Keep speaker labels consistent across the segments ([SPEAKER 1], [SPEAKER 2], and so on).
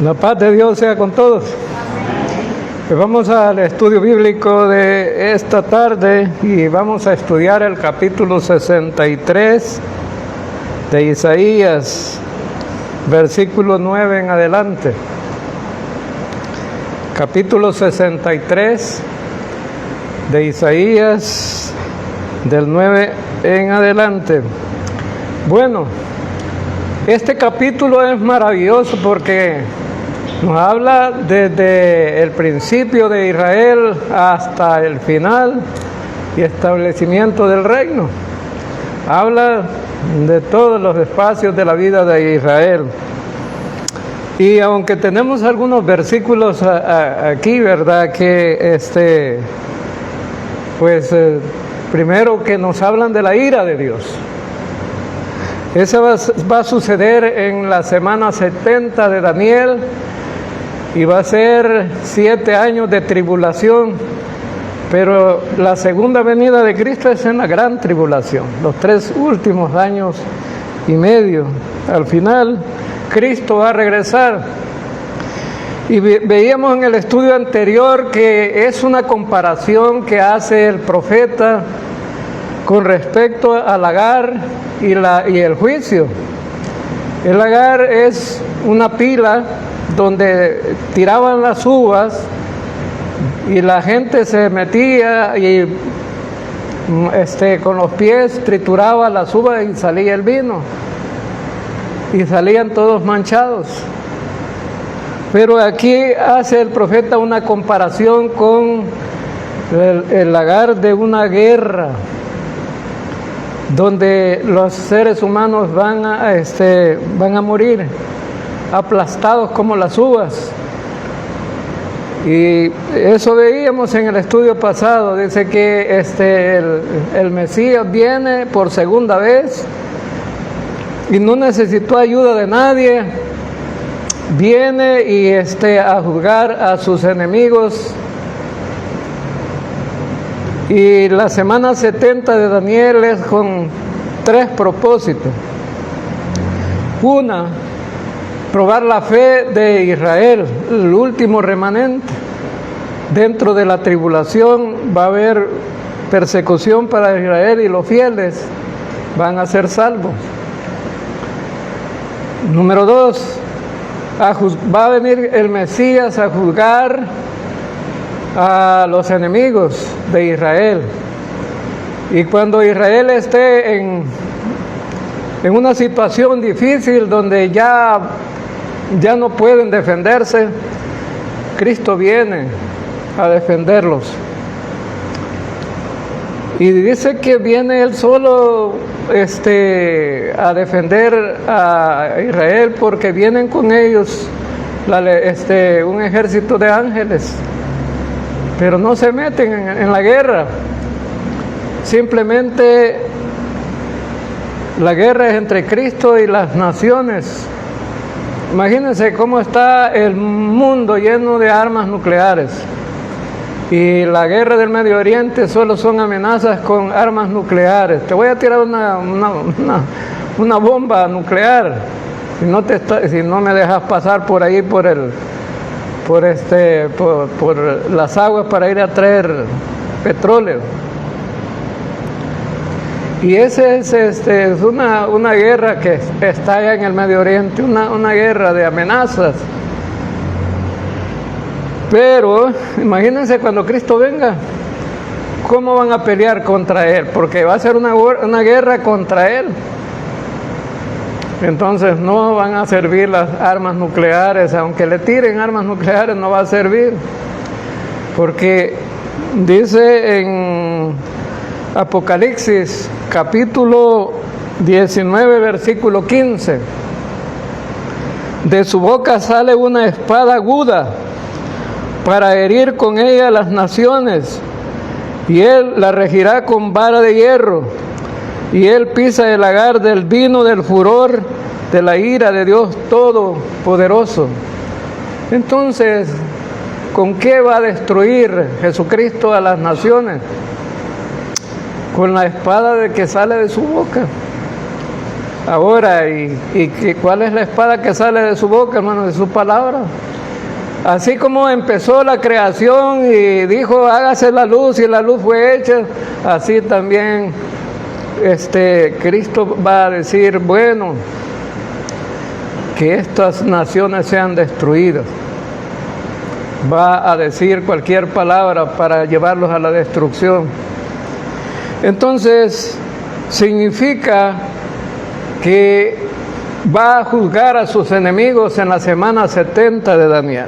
[SPEAKER 1] La paz de Dios sea con todos. Pues vamos al estudio bíblico de esta tarde y vamos a estudiar el capítulo 63 de Isaías, versículo 9 en adelante. Capítulo 63 de Isaías, del 9 en adelante. Bueno, este capítulo es maravilloso porque nos habla desde el principio de Israel hasta el final y establecimiento del reino. Habla de todos los espacios de la vida de Israel. Y aunque tenemos algunos versículos aquí, ¿verdad? Que primero que nos hablan de la ira de Dios. Eso va a suceder en la semana 70 de Daniel y va a ser 7 años de tribulación, pero la segunda venida de Cristo es en la gran tribulación, los 3 últimos años y medio. Al final, Cristo va a regresar. Y veíamos en el estudio anterior que es una comparación que hace el profeta con respecto al lagar y el juicio. El lagar es una pila donde tiraban las uvas y la gente se metía y con los pies trituraba las uvas y salía el vino y salían todos manchados. Pero aquí hace el profeta una comparación con el lagar de una guerra donde los seres humanos van a morir aplastados como las uvas. Y eso veíamos en el estudio pasado. Dice que el Mesías viene por segunda vez y no necesitó ayuda de nadie. Viene y a juzgar a sus enemigos. Y la semana 70 de Daniel es con 3 propósitos. Una, probar la fe de Israel, el último remanente. Dentro de la tribulación va a haber persecución para Israel y los fieles van a ser salvos. Número 2, va a venir el Mesías a juzgar a los enemigos de Israel. Y cuando Israel esté en una situación difícil donde ya no pueden defenderse, Cristo viene a defenderlos. Y dice que viene Él solo a defender a Israel porque vienen con ellos un ejército de ángeles. Pero no se meten en la guerra. Simplemente la guerra es entre Cristo y las naciones. Imagínense cómo está el mundo lleno de armas nucleares. Y la guerra del Medio Oriente solo son amenazas con armas nucleares. Te voy a tirar una bomba nuclear si no me dejas pasar por ahí por las aguas para ir a traer petróleo. Y esa es una guerra que está allá en el Medio Oriente, una guerra de amenazas. Pero imagínense cuando Cristo venga, ¿cómo van a pelear contra Él? Porque va a ser una guerra contra Él. Entonces no van a servir las armas nucleares, aunque le tiren armas nucleares no va a servir. Porque dice en Apocalipsis capítulo 19 versículo 15, de su boca sale una espada aguda para herir con ella las naciones, y Él la regirá con vara de hierro, y Él pisa el lagar del vino del furor de la ira de Dios Todopoderoso. Entonces, ¿con qué va a destruir Jesucristo a las naciones? Con la espada que sale de su boca. Ahora, ¿cuál es la espada que sale de su boca, hermano? De su palabra. Así como empezó la creación y dijo, hágase la luz, y la luz fue hecha, así también Cristo va a decir, bueno, que estas naciones sean destruidas. Va a decir cualquier palabra para llevarlos a la destrucción. Entonces, significa que va a juzgar a sus enemigos en la semana 70 de Daniel.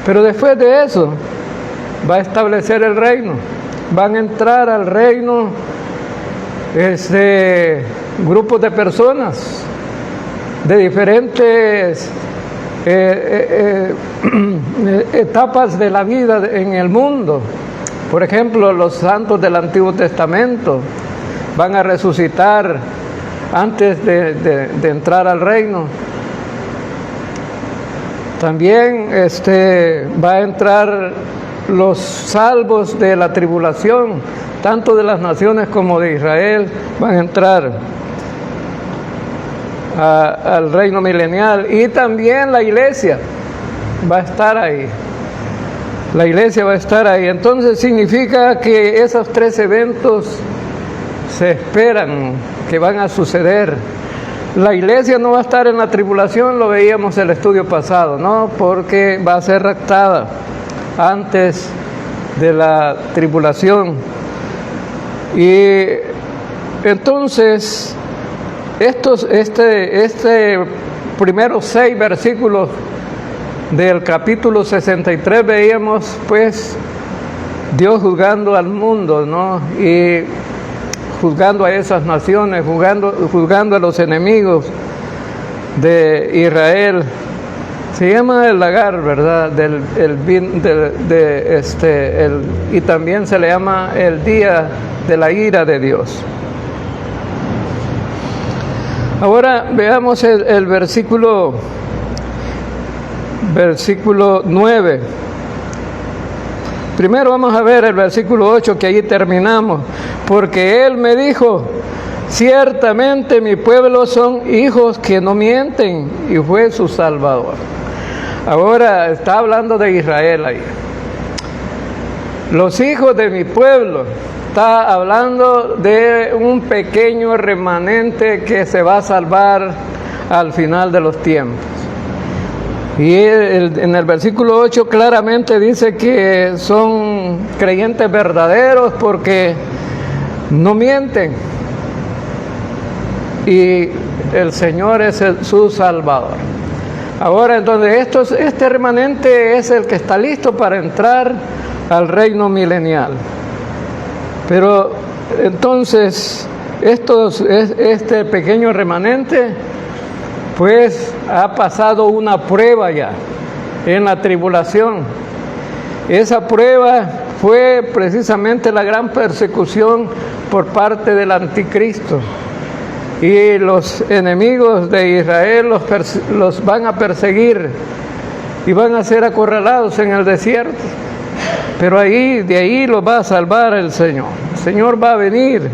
[SPEAKER 1] Pero después de eso, va a establecer el reino. Van a entrar al reino grupos de personas de diferentes etapas de la vida en el mundo. Por ejemplo, los santos del Antiguo Testamento van a resucitar antes de entrar al reino. También va a entrar los salvos de la tribulación, tanto de las naciones como de Israel, van a entrar al reino milenial. Y también la iglesia va a estar ahí. La iglesia va a estar ahí. Entonces significa que esos tres eventos se esperan que van a suceder. La iglesia no va a estar en la tribulación, lo veíamos en el estudio pasado, ¿no? Porque va a ser raptada antes de la tribulación. Y entonces, primeros 6 versículos del capítulo 63 veíamos pues Dios juzgando al mundo, ¿no? Y juzgando a esas naciones, juzgando a los enemigos de Israel. Se llama el lagar, ¿verdad? Y también se le llama el día de la ira de Dios. Ahora veamos el versículo 9. Primero vamos a ver el versículo 8, que allí terminamos. Porque Él me dijo, ciertamente mi pueblo son hijos que no mienten, y fue su Salvador. Ahora está hablando de Israel ahí. Los hijos de mi pueblo, está hablando de un pequeño remanente que se va a salvar al final de los tiempos. Y en el versículo 8 claramente dice que son creyentes verdaderos porque no mienten. Y el Señor es su Salvador. Ahora, entonces, este remanente es el que está listo para entrar al reino milenial. Pero entonces, este pequeño remanente pues ha pasado una prueba ya en la tribulación. Esa prueba fue precisamente la gran persecución por parte del anticristo. Y los enemigos de Israel los van a perseguir y van a ser acorralados en el desierto. Pero de ahí los va a salvar el Señor. El Señor va a venir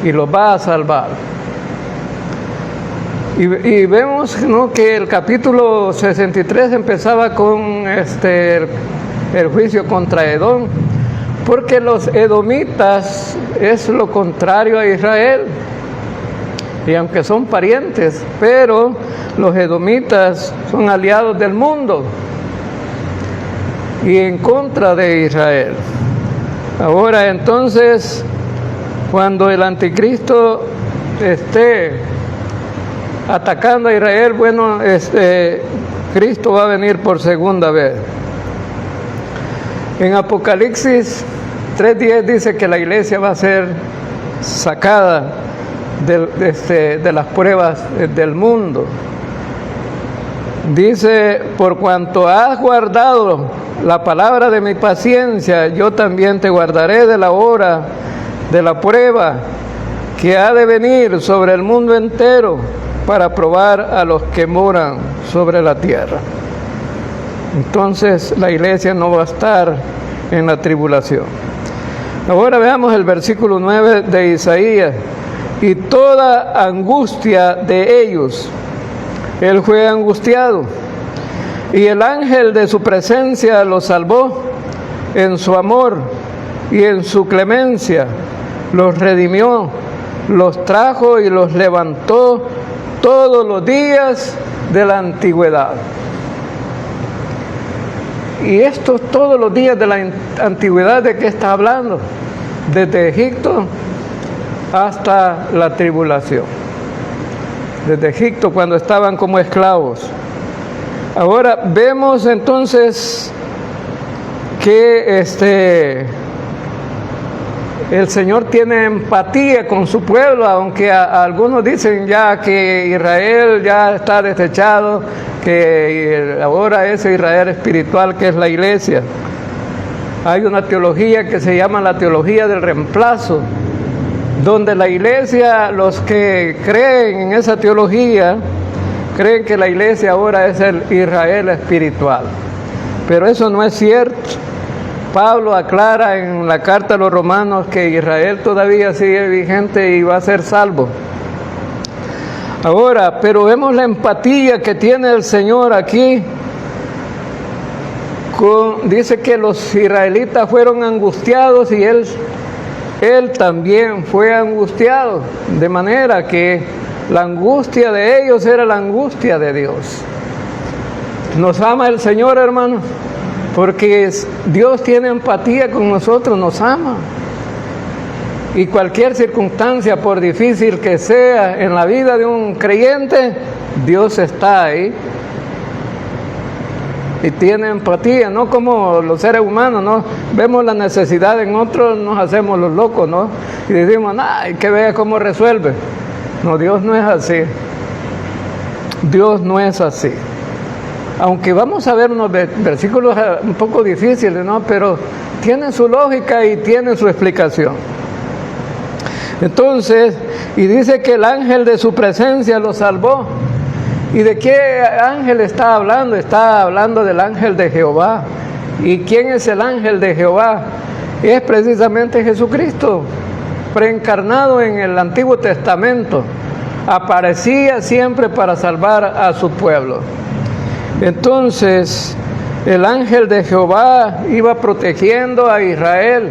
[SPEAKER 1] y los va a salvar. Y vemos, ¿no?, que el capítulo 63 empezaba con el juicio contra Edom, porque los edomitas es lo contrario a Israel, y aunque son parientes, pero los edomitas son aliados del mundo y en contra de Israel. Ahora entonces, cuando el anticristo esté atacando a Israel, bueno, Cristo va a venir por segunda vez. En Apocalipsis 3:10 dice que la iglesia va a ser sacada de las pruebas del mundo. Dice, por cuanto has guardado la palabra de mi paciencia, yo también te guardaré de la hora de la prueba que ha de venir sobre el mundo entero, para probar a los que moran sobre la tierra. Entonces la iglesia no va a estar en la tribulación. Ahora veamos el versículo 9 de Isaías. y toda angustia de ellos. Él fue angustiado, y el ángel de su presencia los salvó en su amor y en su clemencia. Los redimió, los trajo y los levantó todos los días de la antigüedad. Y estos todos los días de la antigüedad, ¿de qué está hablando? Desde Egipto hasta la tribulación. Desde Egipto, cuando estaban como esclavos. Ahora vemos entonces que el Señor tiene empatía con su pueblo, aunque algunos dicen ya que Israel ya está desechado, que ahora es Israel espiritual, que es la iglesia. Hay una teología que se llama la teología del reemplazo, donde la iglesia, los que creen en esa teología, creen que la iglesia ahora es el Israel espiritual. Pero eso no es cierto. Pablo aclara en la carta a los romanos que Israel todavía sigue vigente y va a ser salvo. Ahora, pero vemos la empatía que tiene el Señor aquí. Dice que los israelitas fueron angustiados y Él también fue angustiado. De manera que la angustia de ellos era la angustia de Dios. Nos ama el Señor, hermanos, porque Dios tiene empatía con nosotros, nos ama. Y cualquier circunstancia, por difícil que sea en la vida de un creyente, Dios está ahí. Y tiene empatía, no como los seres humanos, ¿no? Vemos la necesidad en otros, nos hacemos los locos, ¿no? Y decimos, ay, que vea cómo resuelve. No, Dios no es así. Dios no es así. Aunque vamos a ver unos versículos un poco difíciles, ¿no? Pero tienen su lógica y tienen su explicación. Entonces, y dice que el ángel de su presencia lo salvó. ¿Y de qué ángel está hablando? Está hablando del ángel de Jehová. ¿Y quién es el ángel de Jehová? Es precisamente Jesucristo, preencarnado en el Antiguo Testamento. Aparecía siempre para salvar a su pueblo. Entonces, el ángel de Jehová iba protegiendo a Israel.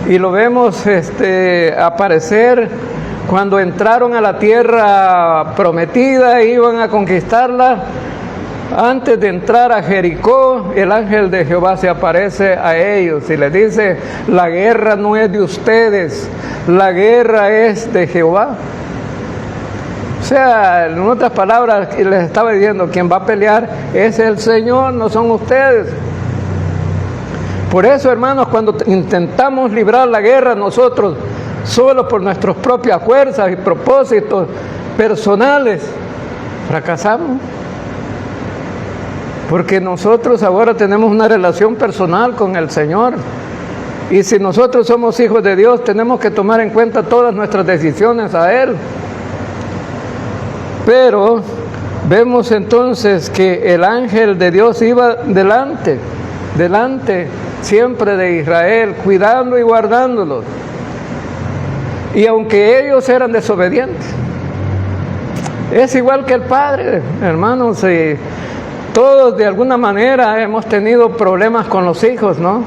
[SPEAKER 1] Y lo vemos aparecer cuando entraron a la tierra prometida, iban a conquistarla. Antes de entrar a Jericó, el ángel de Jehová se aparece a ellos y les dice, la guerra no es de ustedes, la guerra es de Jehová. O sea, en otras palabras, les estaba diciendo, quien va a pelear es el Señor, no son ustedes. Por eso, hermanos, cuando intentamos librar la guerra nosotros, solo por nuestras propias fuerzas y propósitos personales, fracasamos. Porque nosotros ahora tenemos una relación personal con el Señor. Y si nosotros somos hijos de Dios, tenemos que tomar en cuenta todas nuestras decisiones a Él. Pero vemos entonces que el ángel de Dios iba delante siempre de Israel, cuidando y guardándolos. Y aunque ellos eran desobedientes, es igual que el Padre, hermanos, y todos de alguna manera hemos tenido problemas con los hijos, ¿no?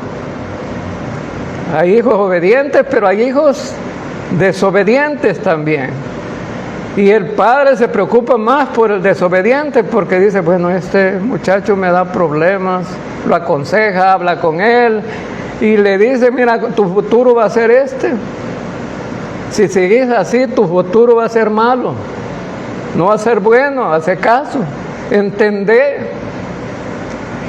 [SPEAKER 1] Hay hijos obedientes, pero hay hijos desobedientes también. Y el padre se preocupa más por el desobediente porque dice, bueno, este muchacho me da problemas, lo aconseja, habla con él y le dice, mira, tu futuro va a ser este. Si sigues así, tu futuro va a ser malo, no va a ser bueno, hace caso, entendé.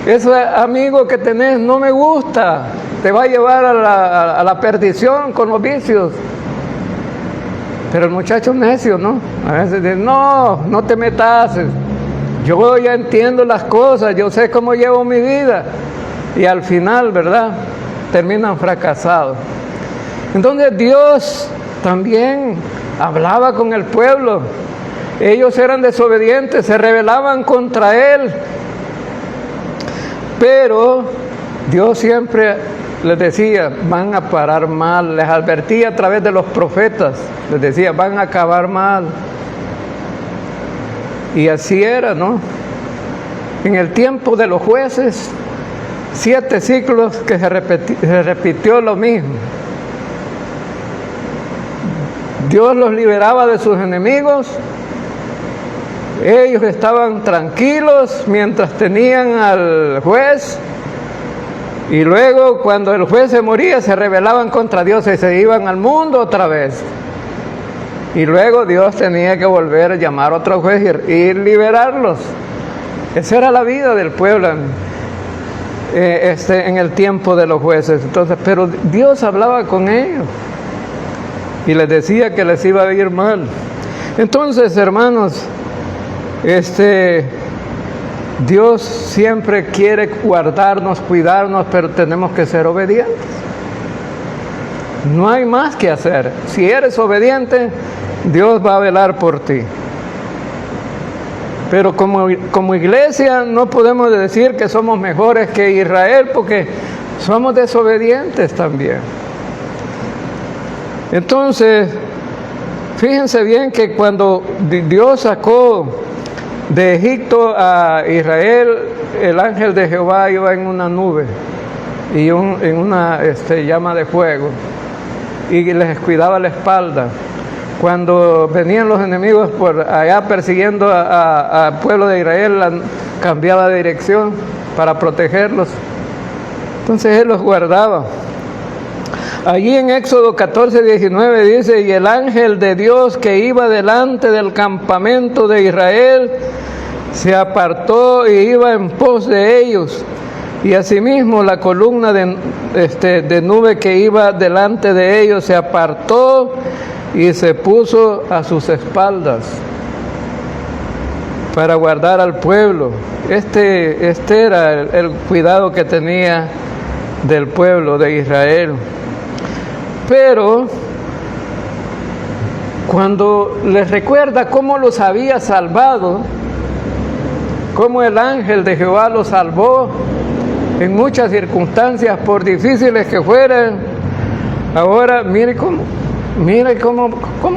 [SPEAKER 1] Ese amigo que tenés no me gusta, te va a llevar a la perdición con los vicios. Pero el muchacho necio, ¿no? A veces dice, no te metas, yo ya entiendo las cosas, yo sé cómo llevo mi vida. Y al final, ¿verdad? Terminan fracasados. Entonces Dios también hablaba con el pueblo. Ellos eran desobedientes, se rebelaban contra Él. Pero Dios siempre les decía, van a parar mal, les advertía a través de los profetas, les decía, van a acabar mal. Y así era, ¿no? En el tiempo de los jueces, 7 ciclos que se repitió lo mismo. Dios los liberaba de sus enemigos, ellos estaban tranquilos mientras tenían al juez, y luego cuando el juez se moría se rebelaban contra Dios y se iban al mundo otra vez. Y luego Dios tenía que volver a llamar a otro juez y liberarlos. Esa era la vida del pueblo en el tiempo de los jueces. Entonces, pero Dios hablaba con ellos y les decía que les iba a ir mal. Entonces, hermanos, Dios siempre quiere guardarnos, cuidarnos, pero tenemos que ser obedientes. No hay más que hacer. Si eres obediente, Dios va a velar por ti. Pero como iglesia no podemos decir que somos mejores que Israel, porque somos desobedientes también. Entonces, fíjense bien que cuando Dios sacó de Egipto a Israel, el ángel de Jehová iba en una nube y en una llama de fuego, y les cuidaba la espalda. Cuando venían los enemigos por allá persiguiendo al pueblo de Israel, cambiaba de dirección para protegerlos. Entonces Él los guardaba. Allí en Éxodo 14:19 dice: y el ángel de Dios que iba delante del campamento de Israel se apartó y iba en pos de ellos. Y asimismo la columna de nube que iba delante de ellos se apartó y se puso a sus espaldas para guardar al pueblo. Este era el cuidado que tenía del pueblo de Israel. Pero cuando les recuerda cómo los había salvado, cómo el ángel de Jehová los salvó en muchas circunstancias, por difíciles que fueran, ahora mire cómo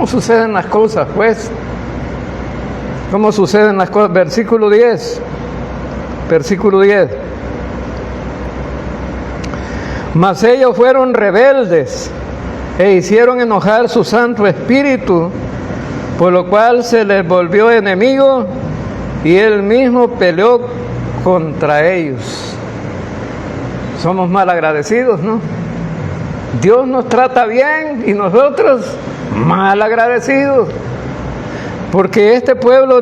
[SPEAKER 1] suceden las cosas, pues. Cómo suceden las cosas. Versículo 10. Mas ellos fueron rebeldes e hicieron enojar su Santo Espíritu, por lo cual se les volvió enemigo y Él mismo peleó contra ellos. Somos mal agradecidos, ¿no? Dios nos trata bien y nosotros mal agradecidos, porque este pueblo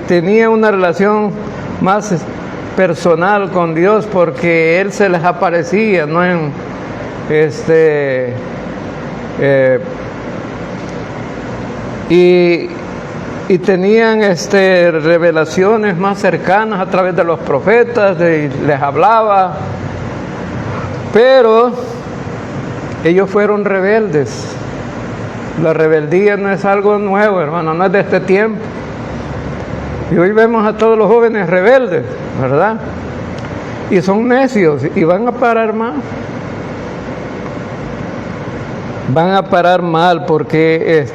[SPEAKER 1] tenía una relación más personal con Dios, porque Él se les aparecía, ¿no? Y tenían revelaciones más cercanas a través de los profetas, les hablaba. Pero ellos fueron rebeldes. La rebeldía no es algo nuevo, hermano, no es de este tiempo. Y hoy vemos a todos los jóvenes rebeldes, ¿verdad? Y son necios y van a parar mal. Van a parar mal porque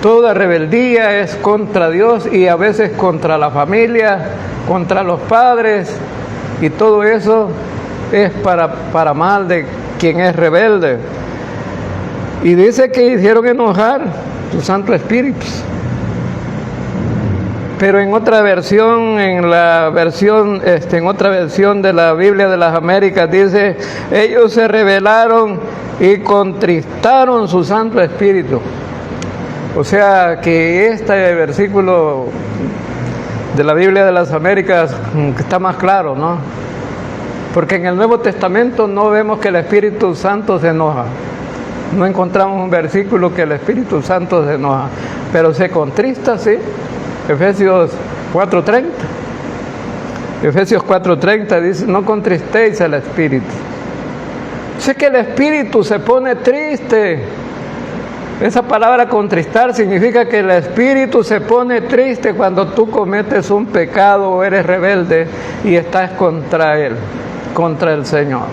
[SPEAKER 1] toda rebeldía es contra Dios y a veces contra la familia, contra los padres. Y todo eso es para mal de quien es rebelde. Y dice que hicieron enojar su Santo Espíritu. Pero en otra versión, en otra versión de la Biblia de las Américas dice: ellos se rebelaron y contristaron su Santo Espíritu. O sea que este versículo de la Biblia de las Américas está más claro, ¿no? Porque en el Nuevo Testamento no vemos que el Espíritu Santo se enoja. No encontramos un versículo que el Espíritu Santo se enoja, pero se contrista, sí. Efesios 4:30. Efesios 4:30 dice: no contristéis al Espíritu. Sé que el Espíritu se pone triste Esa palabra contristar significa que el espíritu se pone triste cuando tú cometes un pecado o eres rebelde y estás contra Él, contra el Señor.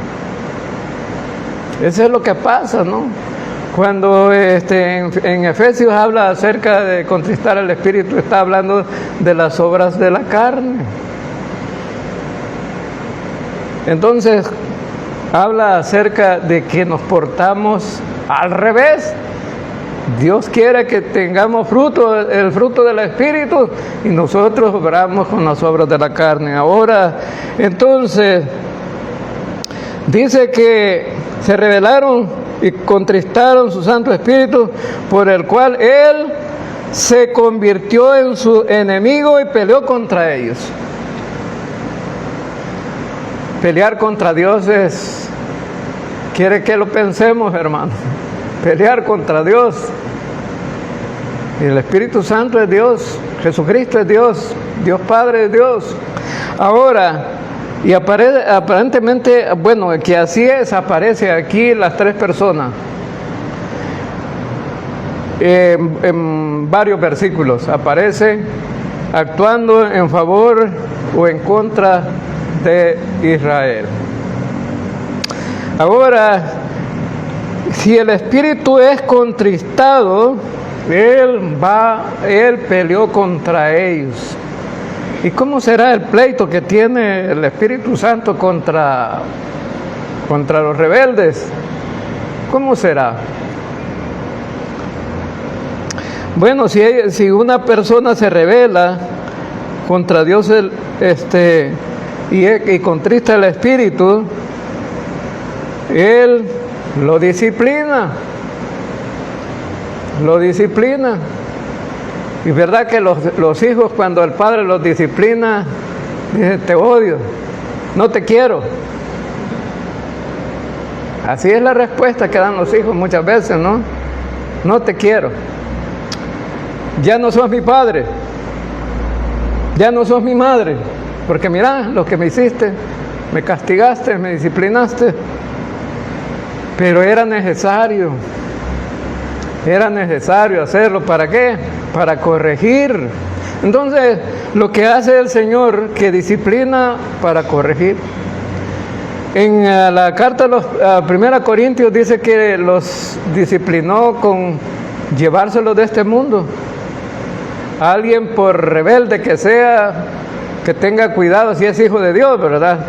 [SPEAKER 1] Eso es lo que pasa, ¿no? Cuando en Efesios habla acerca de contristar al espíritu, está hablando de las obras de la carne. Entonces, habla acerca de que nos portamos al revés. Dios quiere que tengamos fruto, el fruto del Espíritu, y nosotros obramos con las obras de la carne. Ahora, entonces, dice que se rebelaron y contristaron su Santo Espíritu, por el cual Él se convirtió en su enemigo y peleó contra ellos. Pelear contra Dios quiere que lo pensemos, hermano. Pelear contra Dios. Y el Espíritu Santo es Dios, Jesucristo es Dios, Dios Padre es Dios. Ahora, y aparentemente, bueno, que así es, aparece aquí las tres personas. En varios versículos aparece actuando en favor o en contra de Israel. Ahora, si el espíritu es contristado, él peleó contra ellos. ¿Y cómo será el pleito que tiene el Espíritu Santo contra los rebeldes? ¿Cómo será? Bueno, si una persona se rebela contra Dios y contrista el Espíritu, Él lo disciplina. Y verdad que los hijos, cuando el padre los disciplina, dicen: te odio, no te quiero. Así es la respuesta que dan los hijos muchas veces, ¿no? No te quiero. Ya no sos mi padre. Ya no sos mi madre. Porque mira lo que me hiciste. Me castigaste, me disciplinaste. Pero era necesario. Era necesario hacerlo. ¿Para qué? Para corregir. Entonces, lo que hace el Señor, que disciplina para corregir. En la carta a 1 Corintios dice que los disciplinó con llevárselos de este mundo. Alguien, por rebelde que sea, que tenga cuidado, si es hijo de Dios, ¿verdad?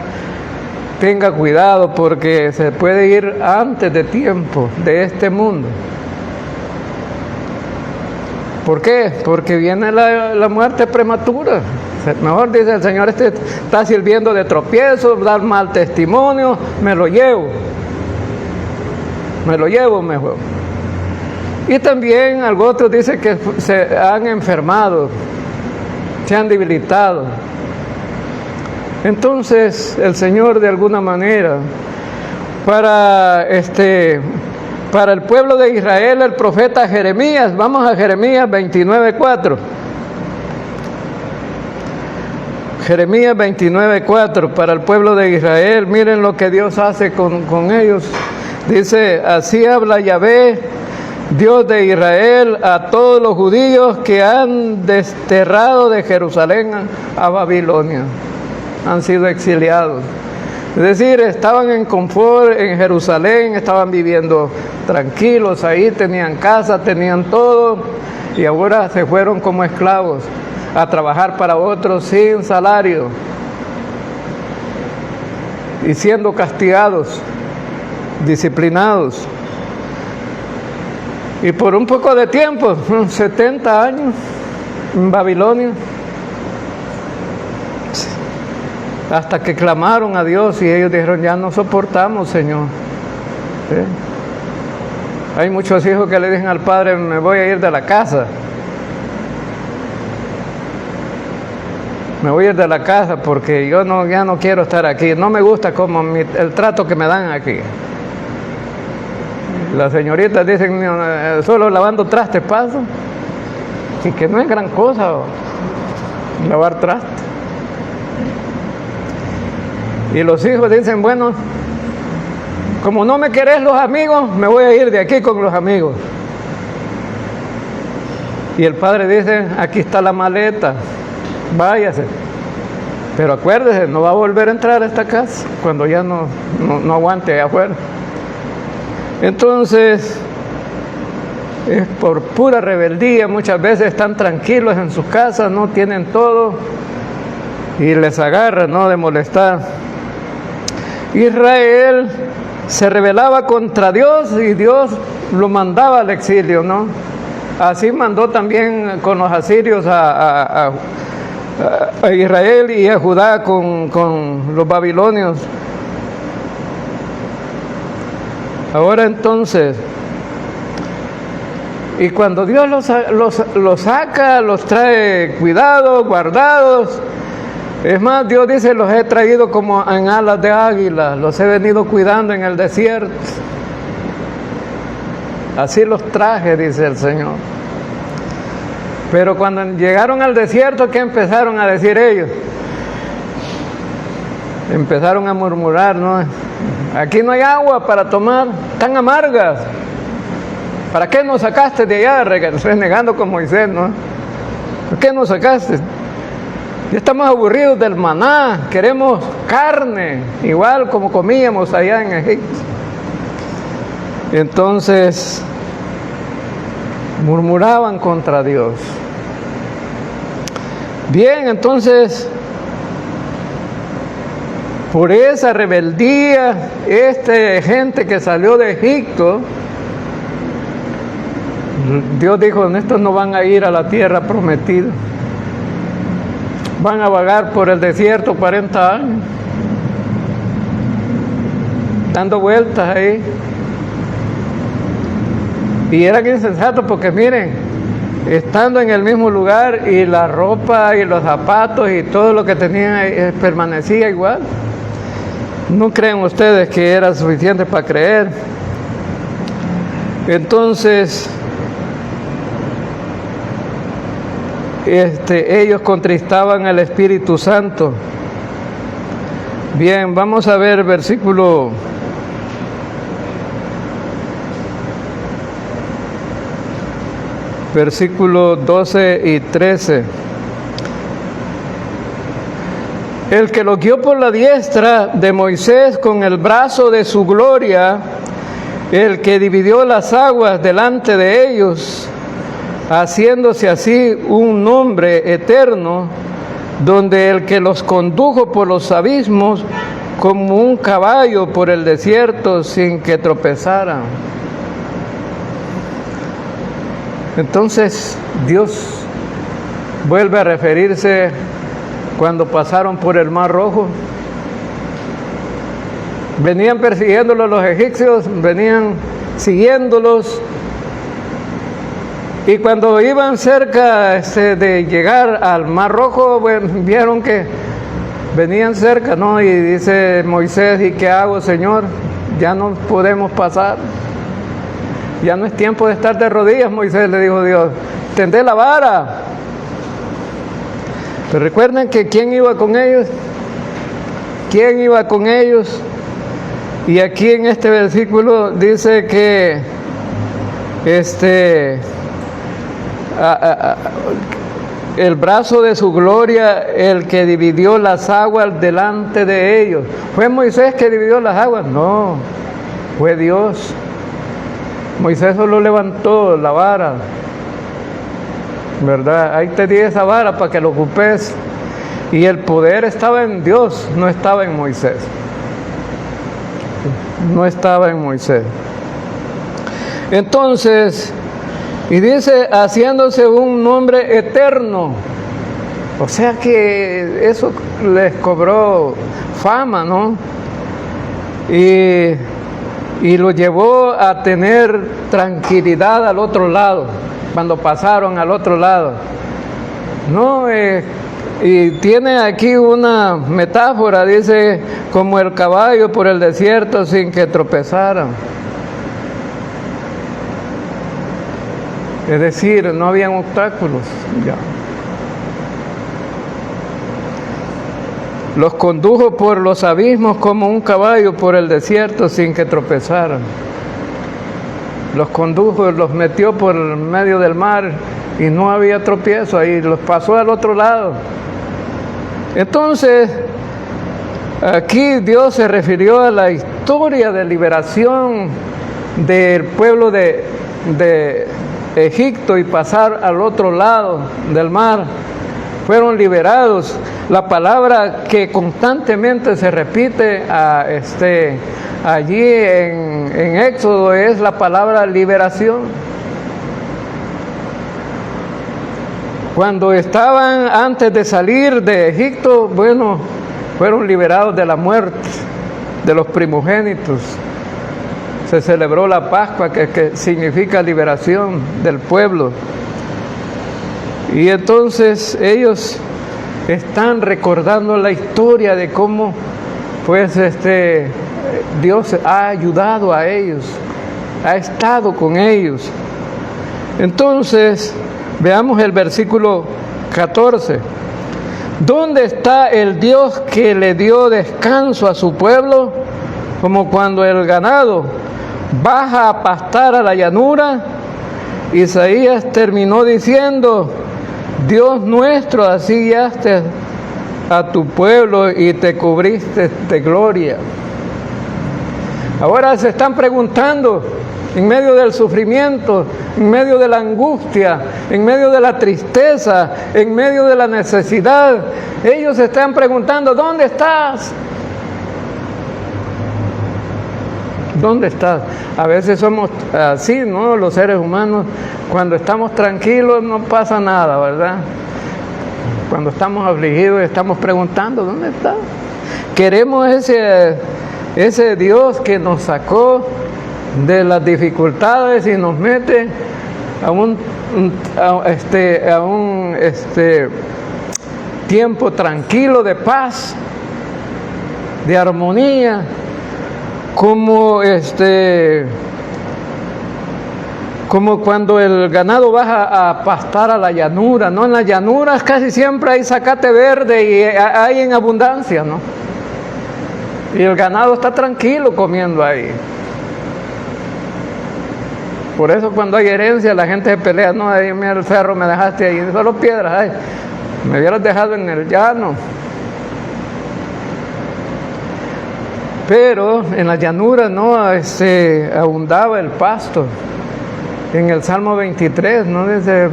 [SPEAKER 1] Tenga cuidado, porque se puede ir antes de tiempo de este mundo. ¿Por qué? Porque viene la muerte prematura. Mejor dice el Señor, está sirviendo de tropiezo, dar mal testimonio, me lo llevo mejor. Y también algo otro dice que se han enfermado, se han debilitado. Entonces el Señor, de alguna manera, para el pueblo de Israel, el profeta Jeremías, vamos a Jeremías 29:4. Jeremías 29:4, para el pueblo de Israel, miren lo que Dios hace con ellos. Dice: así habla Yahvé, Dios de Israel, a todos los judíos que han desterrado de Jerusalén a Babilonia, han sido exiliados. Es decir, estaban en confort en Jerusalén, estaban viviendo tranquilos ahí, tenían casa, tenían todo, y ahora se fueron como esclavos a trabajar para otros sin salario y siendo castigados, disciplinados. Y por un poco de tiempo, 70 años en Babilonia, hasta que clamaron a Dios y ellos dijeron: ya no soportamos, Señor. ¿Sí? Hay muchos hijos que le dicen al padre: me voy a ir de la casa. Me voy a ir de la casa porque yo ya no quiero estar aquí. No me gusta como el trato que me dan aquí. Las señoritas dicen: solo lavando trastes paso. Y que no es gran cosa lavar trastes. Y los hijos dicen: bueno, como no me querés los amigos, me voy a ir de aquí con los amigos. Y el padre dice, aquí está la maleta, váyase. Pero acuérdese, no va a volver a entrar a esta casa cuando ya no aguante allá afuera. Entonces, es por pura rebeldía, muchas veces están tranquilos en sus casas, no tienen todo, y les agarra, ¿no?, de molestar. Israel se rebelaba contra Dios y Dios lo mandaba al exilio, ¿no? Así mandó también con los asirios a Israel y a Judá con los babilonios. Ahora entonces, y cuando Dios los saca, los trae cuidados, guardados. Es más, Dios dice, los he traído como en alas de águila, los he venido cuidando en el desierto. Así los traje, dice el Señor. Pero cuando llegaron al desierto, ¿qué empezaron a decir ellos? Empezaron a murmurar, ¿no? Aquí no hay agua para tomar, tan amargas. ¿Para qué nos sacaste de allá? Renegando con Moisés, ¿no? ¿Por qué nos sacaste? Ya estamos aburridos del maná, queremos carne, igual como comíamos allá en Egipto. Entonces, murmuraban contra Dios. Bien, entonces, por esa rebeldía, gente que salió de Egipto, Dios dijo, estos no van a ir a la tierra prometida. Van a vagar por el desierto 40 años, dando vueltas ahí. Y eran insensatos porque miren, estando en el mismo lugar y la ropa y los zapatos y todo lo que tenían permanecía igual. ¿No creen ustedes que era suficiente para creer? Entonces, ellos contristaban al Espíritu Santo. Bien, vamos a ver versículo 12 y 13. El que lo guió por la diestra de Moisés con el brazo de su gloria, el que dividió las aguas delante de ellos, haciéndose así un nombre eterno, donde el que los condujo por los abismos como un caballo por el desierto sin que tropezaran. Entonces Dios vuelve a referirse cuando pasaron por el Mar Rojo. Venían persiguiéndolos los egipcios, venían siguiéndolos. Y cuando iban cerca de llegar al Mar Rojo, vieron que venían cerca, ¿no? Y dice Moisés, ¿y qué hago, Señor? Ya no podemos pasar. Ya no es tiempo de estar de rodillas, Moisés, le dijo Dios. Tendé la vara. Pero recuerden que ¿quién iba con ellos? ¿Quién iba con ellos? Y aquí en este versículo dice que el brazo de su gloria, el que dividió las aguas delante de ellos. ¿Fue Moisés que dividió las aguas? No, fue Dios. Moisés solo levantó la vara, ¿verdad? Ahí te di esa vara para que lo ocupes. Y el poder estaba en Dios, no estaba en Moisés. No estaba en Moisés. Entonces, y dice, haciéndose un nombre eterno. O sea que eso les cobró fama, ¿no? Y lo llevó a tener tranquilidad al otro lado, cuando pasaron al otro lado. No, y tiene aquí una metáfora, dice, como el caballo por el desierto sin que tropezaran. Es decir, no habían obstáculos ya. Los condujo por los abismos como un caballo por el desierto sin que tropezaran. Los condujo, los metió por medio del mar y no había tropiezo, ahí los pasó al otro lado. Entonces, aquí Dios se refirió a la historia de liberación del pueblo de Egipto y pasar al otro lado del mar. Fueron liberados. La palabra que constantemente se repite allí en Éxodo es la palabra liberación. Cuando estaban antes de salir de Egipto, bueno, fueron liberados de la muerte, de los primogénitos. Se celebró la Pascua, que significa liberación del pueblo. Y entonces ellos están recordando la historia de cómo pues Dios ha ayudado a ellos, ha estado con ellos. Entonces, veamos el versículo 14. ¿Dónde está el Dios que le dio descanso a su pueblo? Como cuando el ganado baja a pastar a la llanura. Isaías terminó diciendo: Dios nuestro, así guiaste a tu pueblo y te cubriste de gloria. Ahora se están preguntando, en medio del sufrimiento, en medio de la angustia, en medio de la tristeza, en medio de la necesidad, ellos se están preguntando: ¿dónde estás? ¿Dónde estás? A veces somos así, ¿no? Los seres humanos, cuando estamos tranquilos no pasa nada, ¿verdad? Cuando estamos afligidos estamos preguntando: ¿dónde está? Queremos ese Dios que nos sacó de las dificultades y nos mete a un tiempo tranquilo de paz, de armonía, como cuando el ganado baja a pastar a la llanura, ¿no? En las llanuras casi siempre hay zacate verde y hay en abundancia, ¿no? Y el ganado está tranquilo comiendo ahí. Por eso cuando hay herencia la gente se pelea: no, ahí mira el cerro, me dejaste ahí, solo piedras, ay, me hubieras dejado en el llano. Pero en las llanuras no abundaba el pasto. En el Salmo 23, ¿no? Dice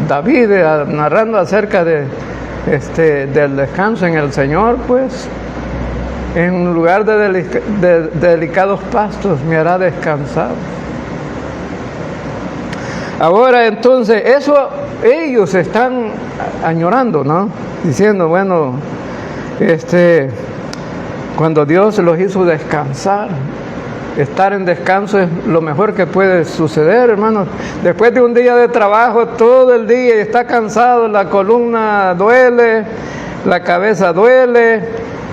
[SPEAKER 1] David narrando acerca del descanso en el Señor, pues en un lugar de delicados pastos me hará descansar. Ahora entonces, eso ellos están añorando, ¿no? Diciendo, bueno, cuando Dios los hizo descansar, estar en descanso es lo mejor que puede suceder, hermanos. Después de un día de trabajo, todo el día, y está cansado, la columna duele, la cabeza duele,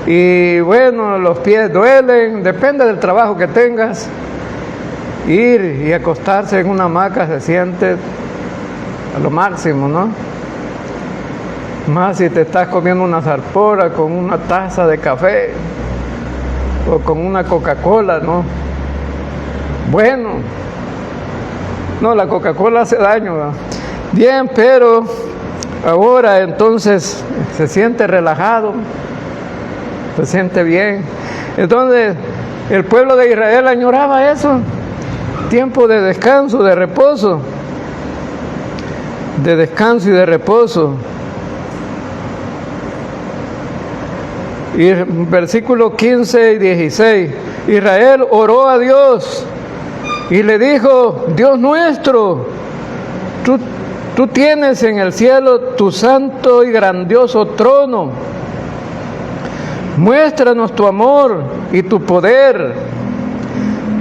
[SPEAKER 1] y bueno, los pies duelen, depende del trabajo que tengas. Ir y acostarse en una hamaca se siente a lo máximo, ¿no? Más si te estás comiendo una zarpora con una taza de café o con una Coca-Cola, ¿no? Bueno, no, la Coca-Cola hace daño, ¿no? Bien, pero ahora entonces se siente relajado, se siente bien. Entonces el pueblo de Israel añoraba eso, tiempo de descanso, de reposo, de descanso y de reposo. Y versículos 15 y 16, Israel oró a Dios y le dijo: Dios nuestro, tú tienes en el cielo tu santo y grandioso trono. Muéstranos tu amor y tu poder.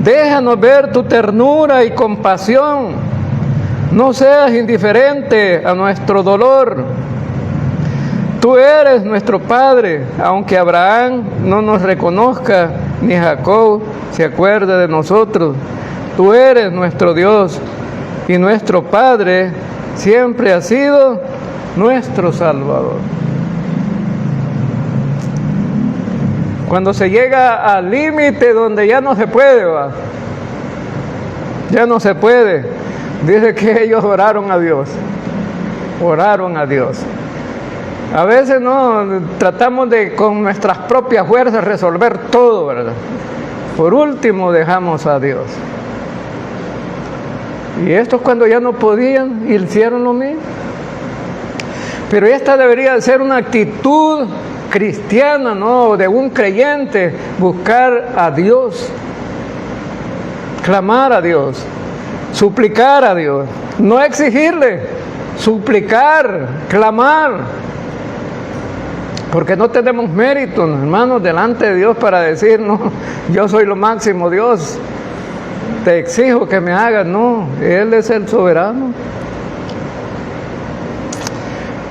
[SPEAKER 1] Déjanos ver tu ternura y compasión. No seas indiferente a nuestro dolor. Tú eres nuestro Padre, aunque Abraham no nos reconozca, ni Jacob se acuerde de nosotros. Tú eres nuestro Dios y nuestro Padre siempre ha sido nuestro Salvador. Cuando se llega al límite donde ya no se puede, ya no se puede. Dice que ellos oraron a Dios. Oraron a Dios. A veces no tratamos de con nuestras propias fuerzas resolver todo, ¿verdad? Por último dejamos a Dios. Y estos cuando ya no podían, hicieron lo mismo. Pero esta debería ser una actitud cristiana, ¿no? De un creyente, buscar a Dios, clamar a Dios, suplicar a Dios, no exigirle, suplicar, clamar, porque no tenemos mérito, hermanos, delante de Dios para decir, no, yo soy lo máximo, Dios, te exijo que me hagas. No, Él es el soberano.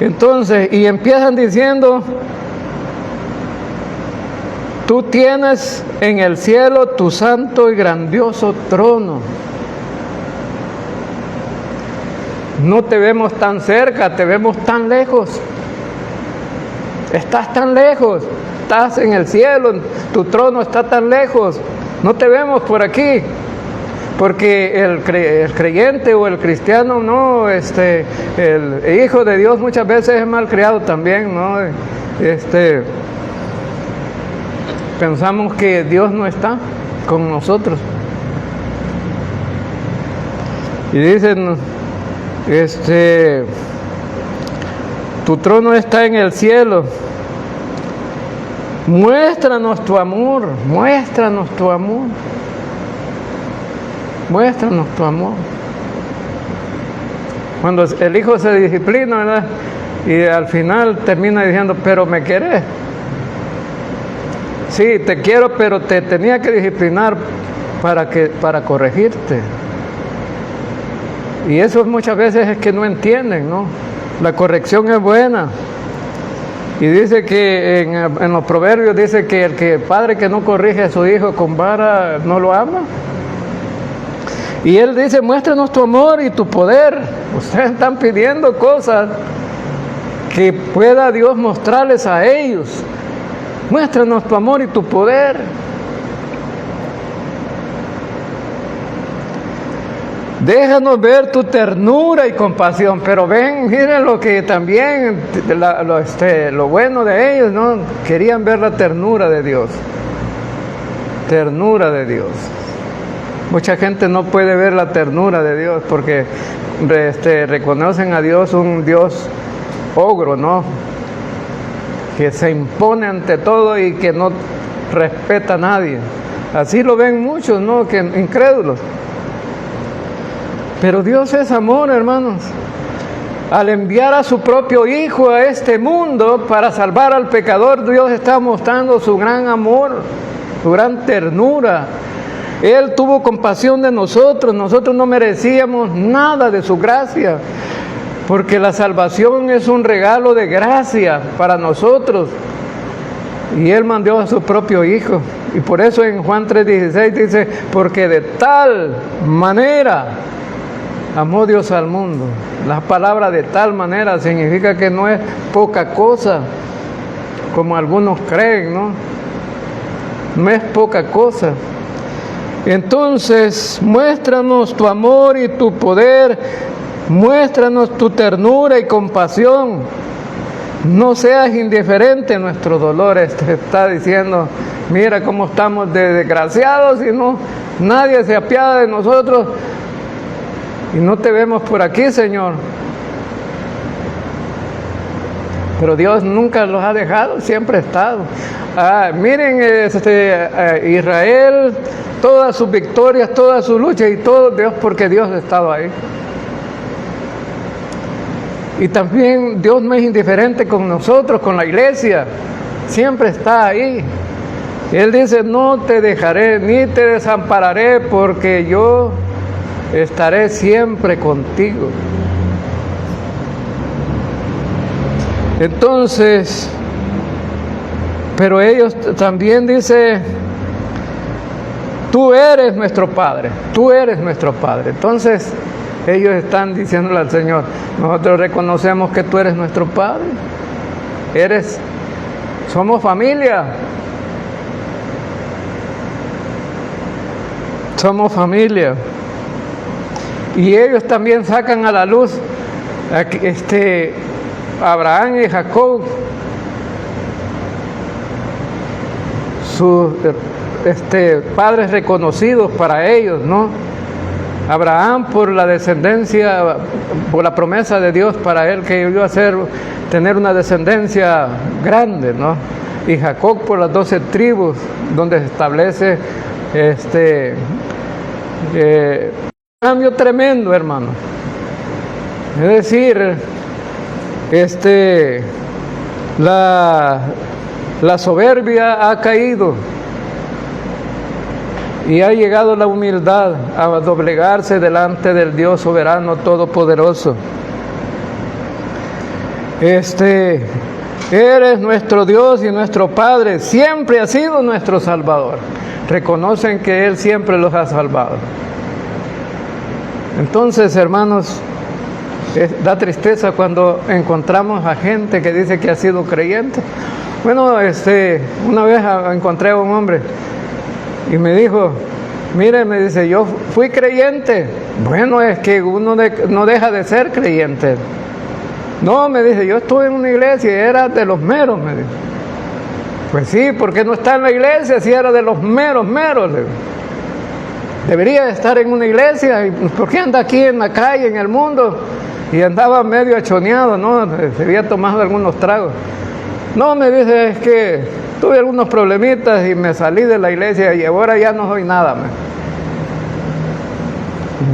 [SPEAKER 1] Entonces, y empiezan diciendo, tú tienes en el cielo tu santo y grandioso trono. No te vemos tan cerca, te vemos tan lejos. Estás tan lejos, estás en el cielo, tu trono está tan lejos. No te vemos por aquí. Porque el creyente o el cristiano, no, el hijo de Dios muchas veces es mal criado también, ¿no? Pensamos que Dios no está con nosotros. Y dicen, tu trono está en el cielo. Muéstranos tu amor, muéstranos tu amor. Muéstranos tu amor. Cuando el hijo se disciplina, ¿verdad? Y al final termina diciendo, pero me querés. Sí, te quiero, pero te tenía que disciplinar para corregirte. Y eso muchas veces es que no entienden, ¿no? La corrección es buena. Y dice que en los proverbios dice que el padre que no corrige a su hijo con vara no lo ama. Y Él dice, muéstranos tu amor y tu poder. Ustedes están pidiendo cosas que pueda Dios mostrarles a ellos. Muéstranos tu amor y tu poder. Déjanos ver tu ternura y compasión. Pero ven, miren lo que también, lo bueno de ellos, ¿no? Querían ver la ternura de Dios. Ternura de Dios. Mucha gente no puede ver la ternura de Dios porque reconocen a Dios un Dios ogro, ¿no? Que se impone ante todo y que no respeta a nadie. Así lo ven muchos, ¿no? Que incrédulos. Pero Dios es amor, hermanos. Al enviar a su propio Hijo a este mundo para salvar al pecador, Dios está mostrando su gran amor, su gran ternura. Él tuvo compasión de nosotros. Nosotros no merecíamos nada de su gracia, porque la salvación es un regalo de gracia para nosotros. Y Él mandó a su propio Hijo. Y por eso en Juan 3:16 dice, porque de tal manera amó Dios al mundo. La palabra de tal manera significa que no es poca cosa, como algunos creen, ¿no? No es poca cosa. Entonces, muéstranos tu amor y tu poder, muéstranos tu ternura y compasión. No seas indiferente a nuestros dolores. Te está diciendo, mira cómo estamos de desgraciados y no, nadie se apiada de nosotros. Y no te vemos por aquí, Señor. Pero Dios nunca los ha dejado, siempre ha estado. Miren, Israel, todas sus victorias, todas sus luchas y todo Dios, porque Dios ha estado ahí. Y también Dios no es indiferente con nosotros, con la iglesia. Siempre está ahí. Y Él dice, no te dejaré ni te desampararé, porque yo estaré siempre contigo. Entonces, pero ellos también dice, tú eres nuestro Padre, tú eres nuestro Padre. Entonces, ellos están diciéndole al Señor, nosotros reconocemos que tú eres nuestro Padre. Somos familia. Somos familia. Y ellos también sacan a la luz Abraham y Jacob, sus padres reconocidos para ellos, ¿no? Abraham por la descendencia, por la promesa de Dios para él que iba a tener una descendencia grande, ¿no? Y Jacob por las 12 tribus donde se establece cambio tremendo, hermano. Es decir, la soberbia ha caído y ha llegado la humildad a doblegarse delante del Dios soberano todopoderoso. Eres nuestro Dios y nuestro Padre, siempre ha sido nuestro Salvador. Reconocen que Él siempre los ha salvado. Entonces, hermanos, da tristeza cuando encontramos a gente que dice que ha sido creyente. Bueno, una vez encontré a un hombre y me dijo, mire, me dice, yo fui creyente. Bueno, es que uno no deja de ser creyente. No, me dice, yo estuve en una iglesia y era de los meros, me dice. Pues sí, ¿por qué no está en la iglesia si era de los meros? Debería estar en una iglesia. ¿Por qué anda aquí en la calle, en el mundo? Y andaba medio achoneado, ¿no? Se había tomado algunos tragos. No, me dice, es que tuve algunos problemitas y me salí de la iglesia y ahora ya no soy nada.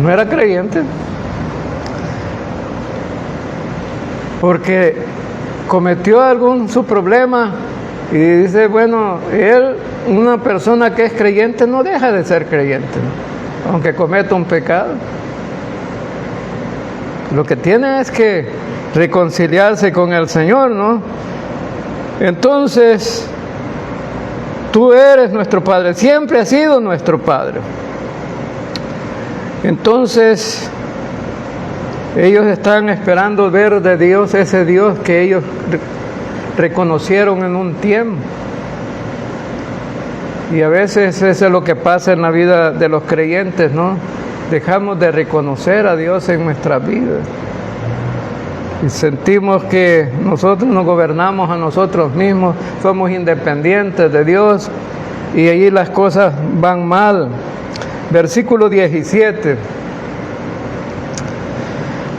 [SPEAKER 1] No era creyente. Porque cometió su problema y dice, bueno, una persona que es creyente no deja de ser creyente, ¿no? Aunque cometa un pecado. Lo que tiene es que reconciliarse con el Señor, ¿no? Entonces, tú eres nuestro Padre, siempre has sido nuestro Padre. Entonces, ellos están esperando ver de Dios ese Dios que ellos reconocieron en un tiempo. Y a veces eso es lo que pasa en la vida de los creyentes, ¿no? Dejamos de reconocer a Dios en nuestras vidas. Y sentimos que nosotros nos gobernamos a nosotros mismos, somos independientes de Dios y allí las cosas van mal. Versículo 17.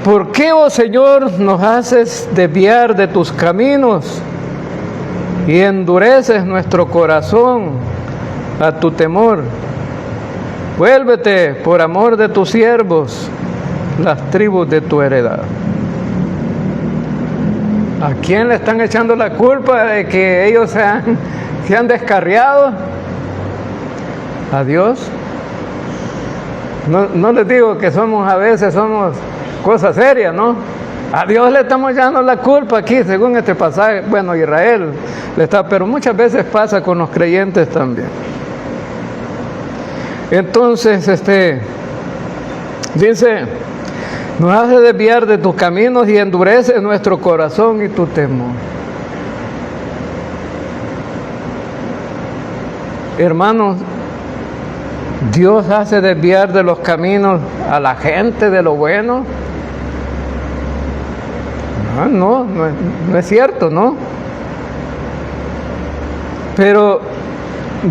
[SPEAKER 1] ¿Por qué, oh Señor, nos haces desviar de tus caminos y endureces nuestro corazón a tu temor? Vuélvete por amor de tus siervos, las tribus de tu heredad. ¿A quién le están echando la culpa de que ellos se han descarriado? ¿A Dios? No les digo que a veces somos cosas serias, ¿no? A Dios le estamos echando la culpa aquí, según este pasaje. Bueno, Israel le está, pero muchas veces pasa con los creyentes también. Entonces, dice, nos hace desviar de tus caminos y endurece nuestro corazón y tu temor. Hermanos, Dios hace desviar de los caminos a la gente de lo bueno. No es cierto, ¿no? Pero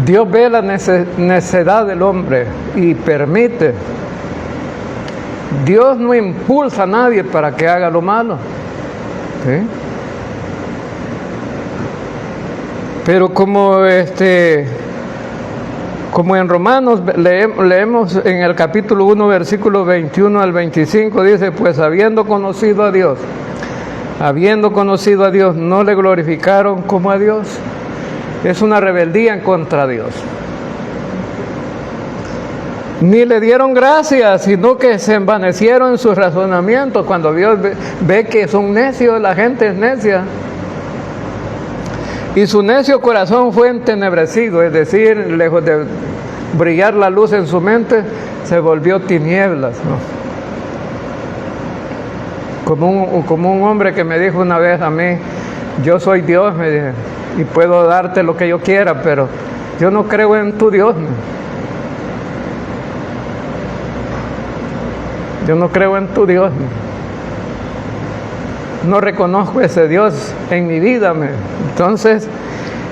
[SPEAKER 1] Dios ve la necedad del hombre y permite. Dios no impulsa a nadie para que haga lo malo, ¿sí? Pero como en Romanos leemos en el capítulo 1, versículo 21 al 25, dice, pues habiendo conocido a Dios, no le glorificaron como a Dios. Es una rebeldía en contra de Dios. Ni le dieron gracias, sino que se envanecieron en sus razonamientos. Cuando Dios ve que son necios, la gente es necia. Y su necio corazón fue entenebrecido, es decir, lejos de brillar la luz en su mente, se volvió tinieblas, ¿no? Como un hombre que me dijo una vez a mí, yo soy Dios, me dije, y puedo darte lo que yo quiera, pero yo no creo en tu Dios, ¿no? Yo no creo en tu Dios. No reconozco ese Dios en mi vida. Entonces,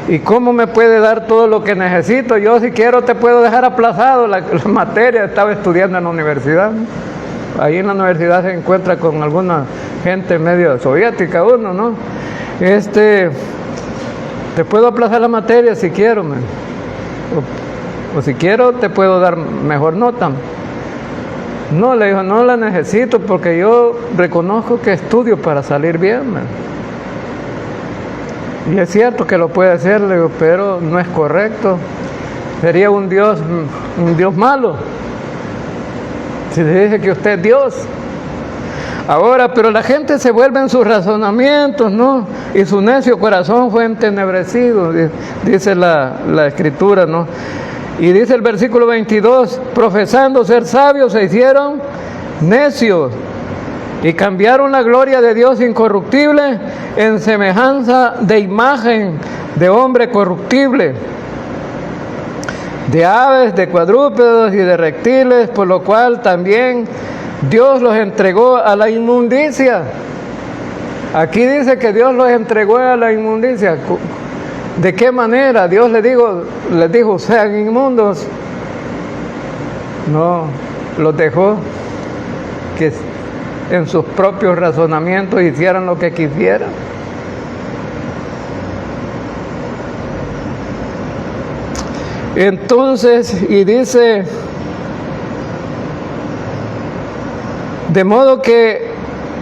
[SPEAKER 1] ¿y cómo me puede dar todo lo que necesito? Yo, si quiero, te puedo dejar aplazado la materia. Estaba estudiando en la universidad. Ahí en la universidad se encuentra con alguna gente medio soviética uno, ¿no? Te puedo aplazar la materia si quiero, o si quiero te puedo dar mejor nota. No, le dijo, no la necesito porque yo reconozco que estudio para salir bien. Y es cierto que lo puede hacer, le digo, pero no es correcto. Sería un Dios malo si le dice que usted es Dios. Ahora, pero la gente se vuelve en sus razonamientos, ¿no? Y su necio corazón fue entenebrecido, dice la Escritura, ¿no? Y dice el versículo 22, profesando ser sabios, se hicieron necios y cambiaron la gloria de Dios incorruptible en semejanza de imagen de hombre corruptible, de aves, de cuadrúpedos y de reptiles, por lo cual también Dios los entregó a la inmundicia. Aquí dice que Dios los entregó a la inmundicia. ¿De qué manera? Dios les dijo, sean inmundos. No, los dejó que en sus propios razonamientos hicieran lo que quisieran. Entonces, y dice, de modo que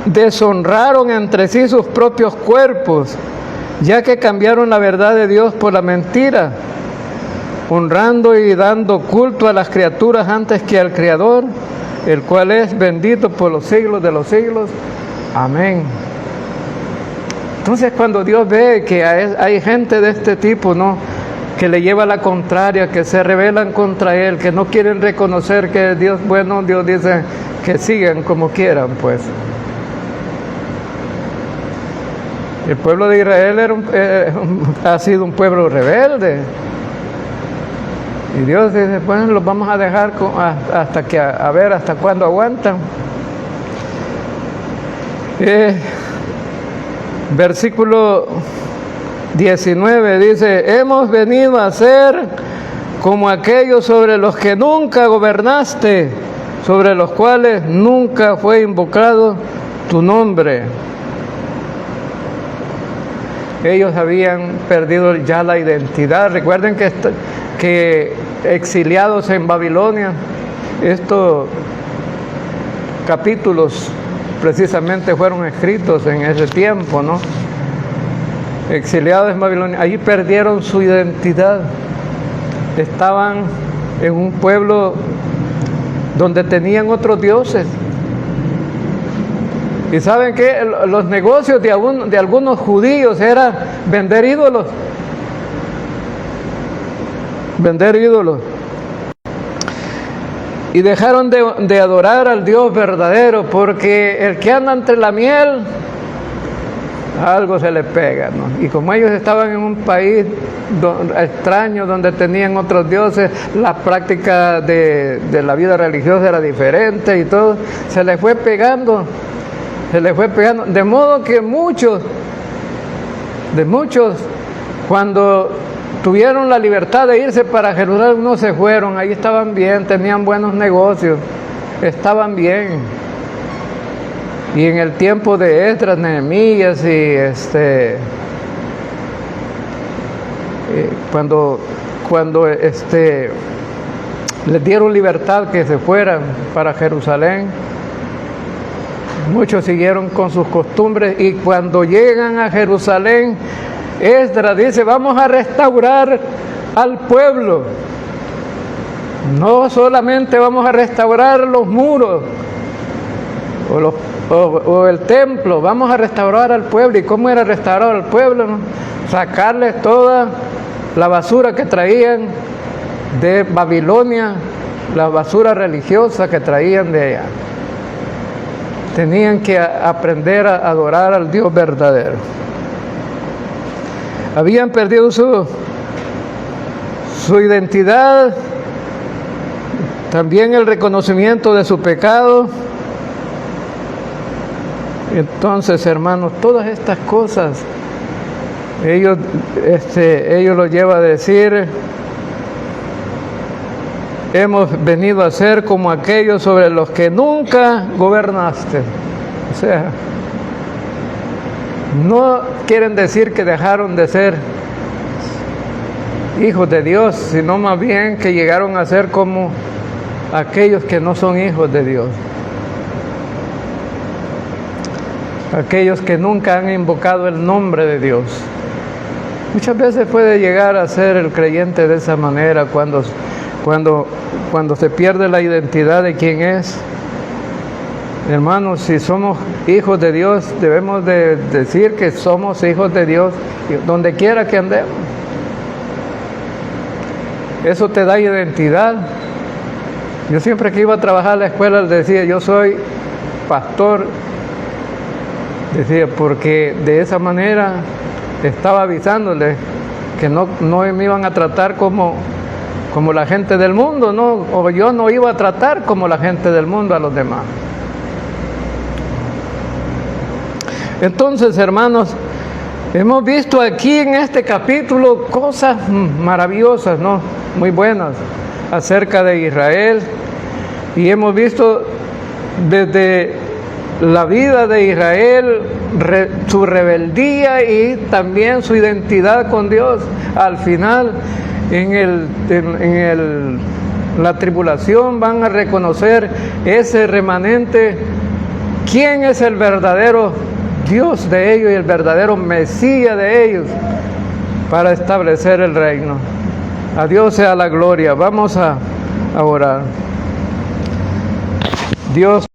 [SPEAKER 1] deshonraron entre sí sus propios cuerpos, ya que cambiaron la verdad de Dios por la mentira, honrando y dando culto a las criaturas antes que al Creador, el cual es bendito por los siglos de los siglos. Amén. Entonces, cuando Dios ve que hay gente de este tipo, ¿no?, que le lleva la contraria, que se rebelan contra Él, que no quieren reconocer que es Dios bueno, Dios dice que sigan como quieran, pues. El pueblo de Israel ha sido un pueblo rebelde. Y Dios dice, bueno, los vamos a dejar hasta que, a ver hasta cuándo aguantan. Versículo 19 dice, hemos venido a ser como aquellos sobre los que nunca gobernaste, sobre los cuales nunca fue invocado tu nombre. Ellos habían perdido ya la identidad. Recuerden que exiliados en Babilonia, estos capítulos precisamente fueron escritos en ese tiempo, ¿no? Exiliados en Babilonia, allí perdieron su identidad. Estaban en un pueblo donde tenían otros dioses. Y saben que los negocios de algunos judíos era vender ídolos. Vender ídolos. Y dejaron de adorar al Dios verdadero, porque el que anda entre la miel, algo se le pega, ¿no? Y como ellos estaban en un país extraño donde tenían otros dioses, la práctica de la vida religiosa era diferente y todo, se les fue pegando, de modo que muchos, cuando tuvieron la libertad de irse para Jerusalén, no se fueron, ahí estaban bien, tenían buenos negocios, estaban bien. Y en el tiempo de Esdras, Nehemías y cuando les dieron libertad que se fueran para Jerusalén, muchos siguieron con sus costumbres, y cuando llegan a Jerusalén, Esdras dice, vamos a restaurar al pueblo. No solamente vamos a restaurar los muros o el templo, vamos a restaurar al pueblo. ¿Y cómo era restaurar al pueblo, no? Sacarles toda la basura que traían de Babilonia, la basura religiosa que traían de allá. Tenían que aprender a adorar al Dios verdadero. Habían perdido su identidad, también el reconocimiento de su pecado, Entonces, hermanos, todas estas cosas, ellos lo lleva a decir, hemos venido a ser como aquellos sobre los que nunca gobernaste. O sea, no quieren decir que dejaron de ser hijos de Dios, sino más bien que llegaron a ser como aquellos que no son hijos de Dios. Aquellos que nunca han invocado el nombre de Dios. Muchas veces puede llegar a ser el creyente de esa manera cuando se pierde la identidad de quién es. Hermanos, si somos hijos de Dios, debemos de decir que somos hijos de Dios donde quiera que andemos. Eso te da identidad. Yo siempre que iba a trabajar a la escuela les decía, yo soy pastor. Decía, porque de esa manera estaba avisándoles que no me iban a tratar como la gente del mundo, ¿no? O yo no iba a tratar como la gente del mundo a los demás. Entonces, hermanos, hemos visto aquí en este capítulo cosas maravillosas, ¿no? Muy buenas acerca de Israel, y hemos visto desde la vida de Israel, su rebeldía y también su identidad con Dios. Al final, en la tribulación van a reconocer ese remanente, quién es el verdadero Dios de ellos y el verdadero Mesías de ellos para establecer el reino. A Dios sea la gloria. Vamos a orar. Dios